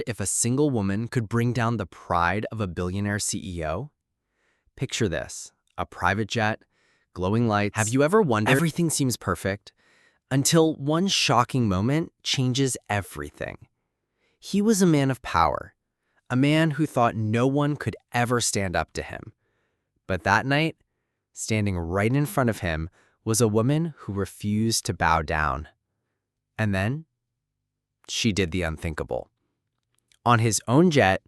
If a single woman could bring down the pride of a billionaire CEO? Picture this, a private jet, glowing lights. Have you ever wondered? Everything seems perfect until one shocking moment changes everything. He was a man of power, a man who thought no one could ever stand up to him. But that night, standing right in front of him was a woman who refused to bow down. And then, she did the unthinkable. On his own jet,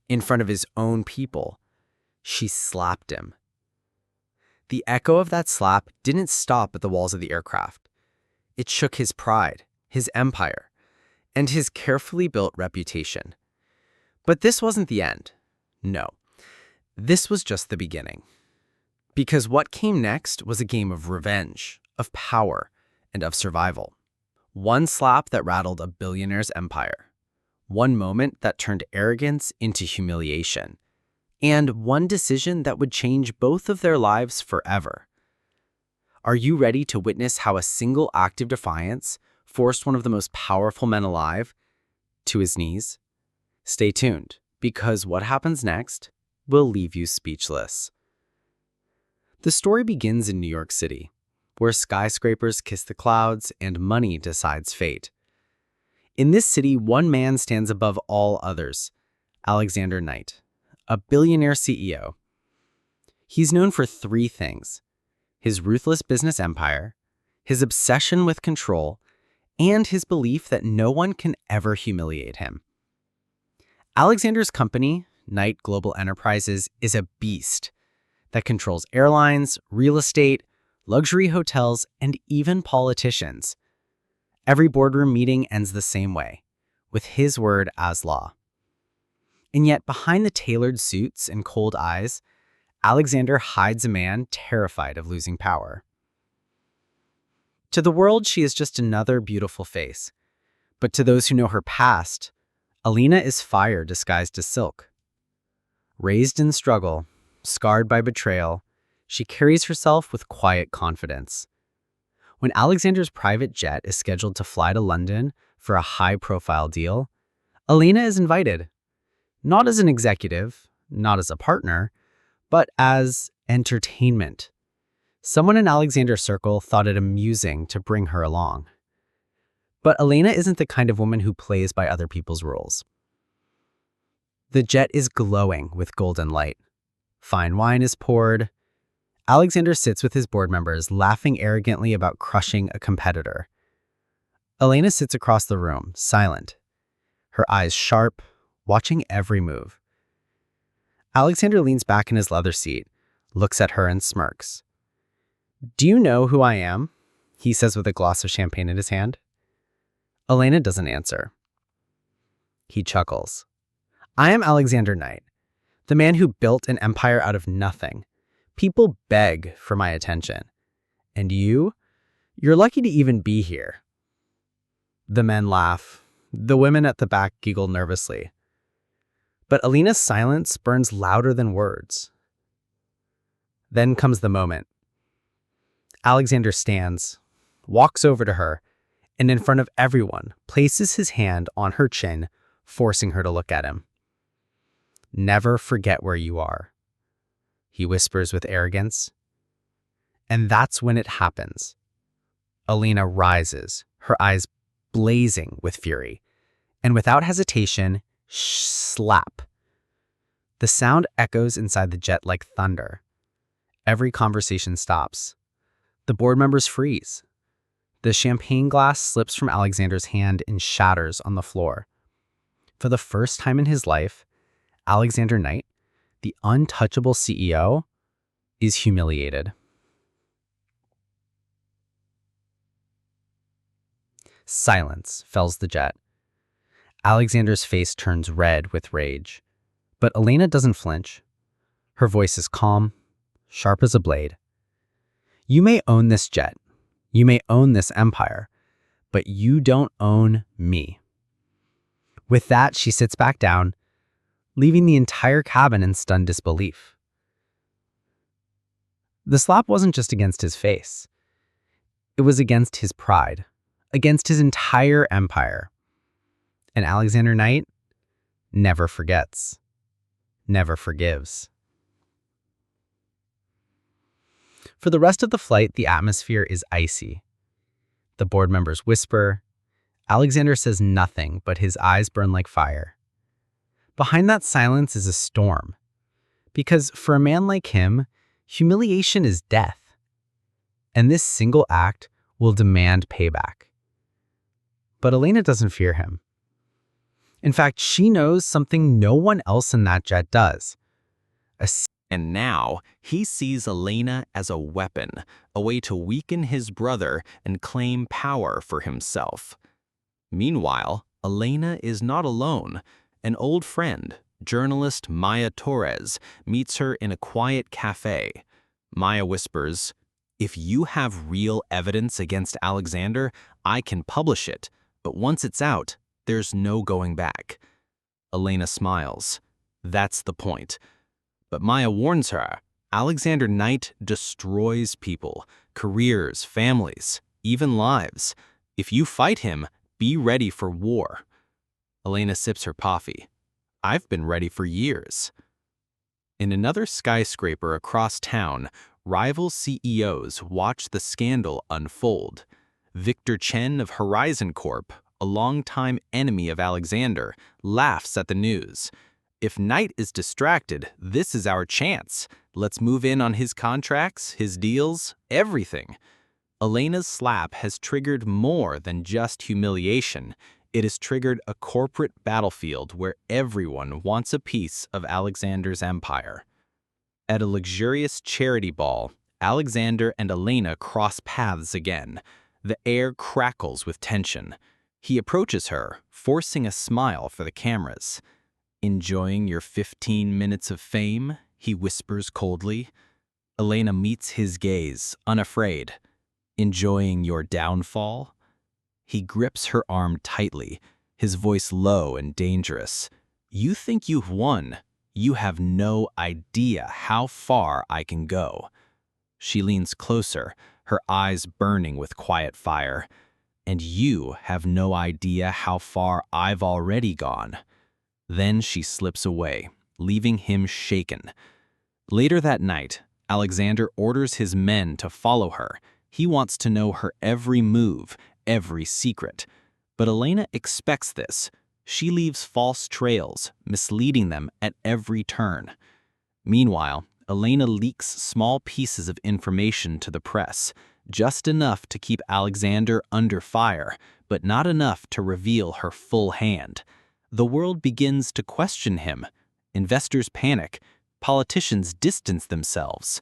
in front of his own people, she slapped him. The echo of that slap didn't stop at the walls of the aircraft. It shook his pride, his empire, and his carefully built reputation. But this wasn't the end. No, this was just the beginning. Because what came next was a game of revenge, of power, and of survival. One slap that rattled a billionaire's empire. One moment that turned arrogance into humiliation. And one decision that would change both of their lives forever. Are you ready to witness how a single act of defiance forced one of the most powerful men alive to his knees? Stay tuned, because what happens next will leave you speechless. The story begins in New York City, where skyscrapers kiss the clouds and money decides fate. In this city, one man stands above all others, Alexander Knight, a billionaire CEO. He's known for three things: his ruthless business empire, his obsession with control, and his belief that no one can ever humiliate him. Alexander's company, Knight Global Enterprises, is a beast that controls airlines, real estate, luxury hotels, and even politicians. Every boardroom meeting ends the same way, with his word as law. And yet, behind the tailored suits and cold eyes, Alexander hides a man terrified of losing power. To the world, she is just another beautiful face. But to those who know her past, Alina is fire disguised as silk. Raised in struggle, scarred by betrayal, she carries herself with quiet confidence. When Alexander's private jet is scheduled to fly to London for a high-profile deal, Alina is invited. Not as an executive, not as a partner, but as entertainment. Someone in Alexander's circle thought it amusing to bring her along. But Alina isn't the kind of woman who plays by other people's rules. The jet is glowing with golden light. Fine wine is poured. Alexander sits with his board members, laughing arrogantly about crushing a competitor. Elena sits across the room, silent, her eyes sharp, watching every move. Alexander leans back in his leather seat, looks at her and smirks. "Do you know who I am?" he says with a glass of champagne in his hand. Elena doesn't answer. He chuckles. "I am Alexander Knight, the man who built an empire out of nothing. People beg for my attention. And you're lucky to even be here." The men laugh. The women at the back giggle nervously. But Alina's silence burns louder than words. Then comes the moment. Alexander stands, walks over to her, and in front of everyone, places his hand on her chin, forcing her to look at him. "Never forget where you are," he whispers with arrogance. And that's when it happens. Alina rises, her eyes blazing with fury, and without hesitation, slap. The sound echoes inside the jet like thunder. Every conversation stops. The board members freeze. The champagne glass slips from Alexander's hand and shatters on the floor. For the first time in his life, Alexander Knight, the untouchable CEO, is humiliated. Silence fells the jet. Alexander's face turns red with rage. But Elena doesn't flinch. Her voice is calm, sharp as a blade. "You may own this jet. You may own this empire. But you don't own me." With that, she sits back down, leaving the entire cabin in stunned disbelief. The slap wasn't just against his face. It was against his pride, against his entire empire. And Alexander Knight, never forgets, never forgives. For the rest of the flight, the atmosphere is icy. The board members whisper. Alexander says nothing, but his eyes burn like fire. Behind that silence is a storm. Because for a man like him, humiliation is death. And this single act will demand payback. But Elena doesn't fear him. In fact, she knows something no one else in that jet does. And now, he sees Elena as a weapon, a way to weaken his brother and claim power for himself. Meanwhile, Elena is not alone. An old friend, journalist Maya Torres, meets her in a quiet cafe. Maya whispers, "If you have real evidence against Alexander, I can publish it, but once it's out, there's no going back." Elena smiles. That's the point. But Maya warns her, Alexander Knight destroys people, careers, families, even lives. If you fight him, be ready for war. Elena sips her coffee. I've been ready for years. In another skyscraper across town, rival CEOs watch the scandal unfold. Victor Chen of Horizon Corp, a longtime enemy of Alexander, laughs at the news. If Knight is distracted, this is our chance. Let's move in on his contracts, his deals, everything. Elena's slap has triggered more than just humiliation. It has triggered a corporate battlefield where everyone wants a piece of Alexander's empire. At a luxurious charity ball, Alexander and Elena cross paths again. The air crackles with tension. He approaches her, forcing a smile for the cameras. "Enjoying your 15 minutes of fame?" he whispers coldly. Elena meets his gaze, unafraid. "Enjoying your downfall?" He grips her arm tightly, his voice low and dangerous. "You think you've won. You have no idea how far I can go." She leans closer, her eyes burning with quiet fire. "And you have no idea how far I've already gone." Then she slips away, leaving him shaken. Later that night, Alexander orders his men to follow her. He wants to know her every move, every secret. But Elena expects this. She leaves false trails, misleading them at every turn. Meanwhile, Elena leaks small pieces of information to the press, just enough to keep Alexander under fire, but not enough to reveal her full hand. The world begins to question him. Investors panic. Politicians distance themselves.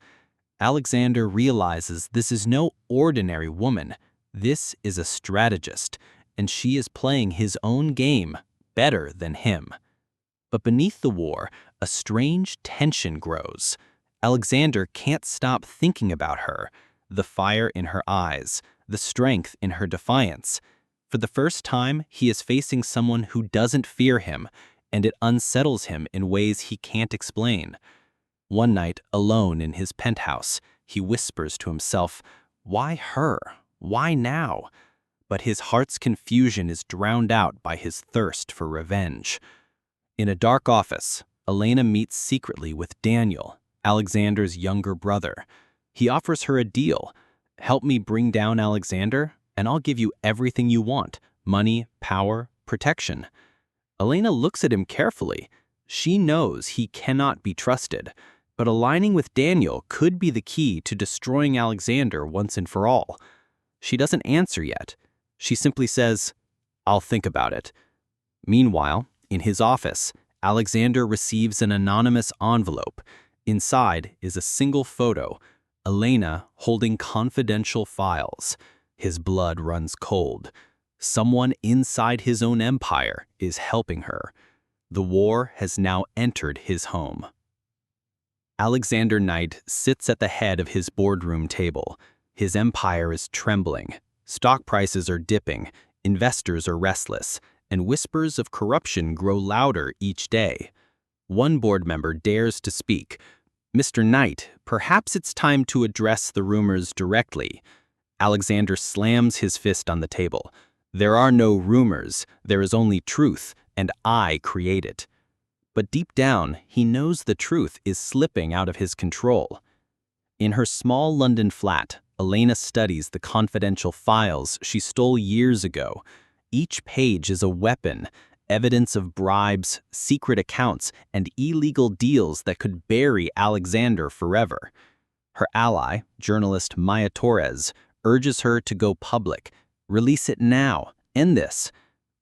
Alexander realizes this is no ordinary woman. This is a strategist, and she is playing his own game better than him. But beneath the war, a strange tension grows. Alexander can't stop thinking about her, the fire in her eyes, the strength in her defiance. For the first time, he is facing someone who doesn't fear him, and it unsettles him in ways he can't explain. One night, alone in his penthouse, he whispers to himself, "Why her? Why now?" But his heart's confusion is drowned out by his thirst for revenge. In a dark office, Elena meets secretly with Daniel, Alexander's younger brother. He offers her a deal. "Help me bring down Alexander, and I'll give you everything you want: money, power, protection." Elena looks at him carefully. She knows he cannot be trusted, but aligning with Daniel could be the key to destroying Alexander once and for all. She doesn't answer yet. She simply says, "I'll think about it." Meanwhile, in his office, Alexander receives an anonymous envelope. Inside is a single photo, Elena holding confidential files. His blood runs cold. Someone inside his own empire is helping her. The war has now entered his home. Alexander Knight sits at the head of his boardroom table. His empire is trembling. Stock prices are dipping. Investors are restless. And whispers of corruption grow louder each day. One board member dares to speak. "Mr. Knight, perhaps it's time to address the rumors directly." Alexander slams his fist on the table. "There are no rumors, there is only truth, and I create it." But deep down, he knows the truth is slipping out of his control. In her small London flat, Elena studies the confidential files she stole years ago. Each page is a weapon, evidence of bribes, secret accounts, and illegal deals that could bury Alexander forever. Her ally, journalist Maya Torres, urges her to go public. Release it now. End this.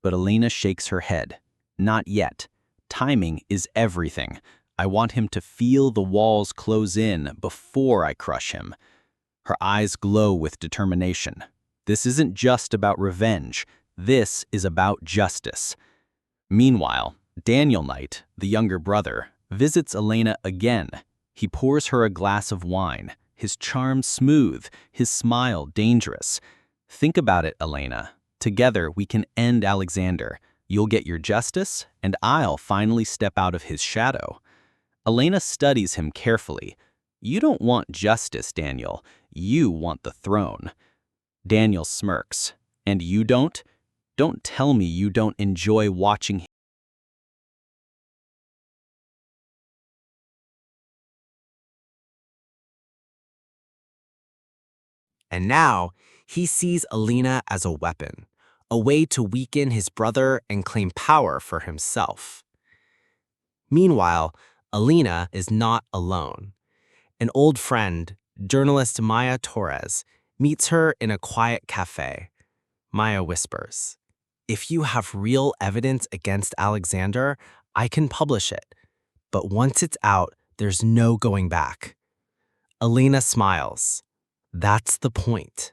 But Elena shakes her head. Not yet. Timing is everything. I want him to feel the walls close in before I crush him. Her eyes glow with determination. This isn't just about revenge. This is about justice. Meanwhile, Daniel Knight, the younger brother, visits Elena again. He pours her a glass of wine, his charm smooth, his smile dangerous. Think about it, Elena. Together we can end Alexander. You'll get your justice, and I'll finally step out of his shadow. Elena studies him carefully. You don't want justice, Daniel. You want the throne. Daniel smirks. And you don't? Don't tell me you don't enjoy watching him. And now, he sees Alina as a weapon, a way to weaken his brother and claim power for himself. Meanwhile, Alina is not alone. An old friend, journalist Maya Torres, meets her in a quiet cafe. Maya whispers, "If you have real evidence against Alexander, I can publish it. But once it's out, there's no going back." Alina smiles. That's the point.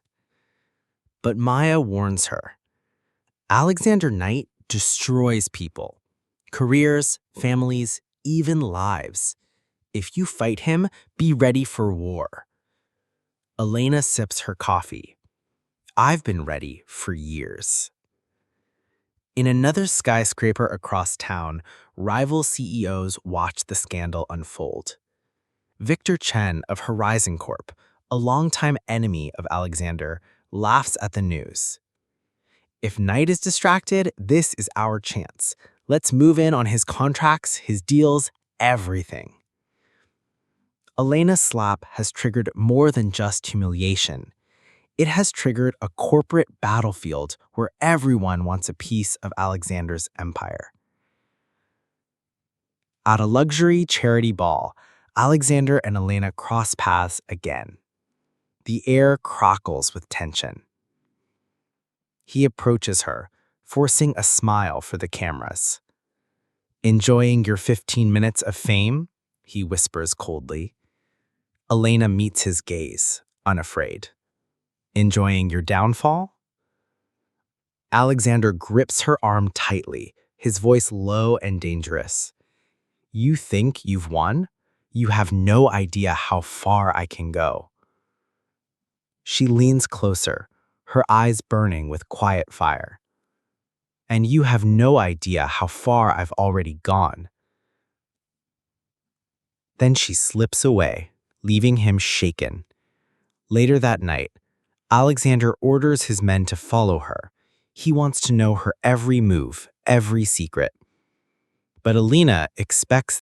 But Maya warns her. Alexander Knight destroys people, careers, families, even lives. If you fight him, be ready for war. Elena sips her coffee. I've been ready for years. In another skyscraper across town, rival CEOs watch the scandal unfold. Victor Chen of Horizon Corp, a longtime enemy of Alexander, laughs at the news. If Knight is distracted, this is our chance. Let's move in on his contracts, his deals, everything. Elena's slap has triggered more than just humiliation. It has triggered a corporate battlefield where everyone wants a piece of Alexander's empire. At a luxury charity ball, Alexander and Elena cross paths again. The air crackles with tension. He approaches her, forcing a smile for the cameras. "Enjoying your 15 minutes of fame?" he whispers coldly. Elena meets his gaze, unafraid. "Enjoying your downfall?" Alexander grips her arm tightly, his voice low and dangerous. "You think you've won? You have no idea how far I can go." She leans closer, her eyes burning with quiet fire. "And you have no idea how far I've already gone." Then she slips away, leaving him shaken. Later that night, Alexander orders his men to follow her. He wants to know her every move, every secret. But Elena expects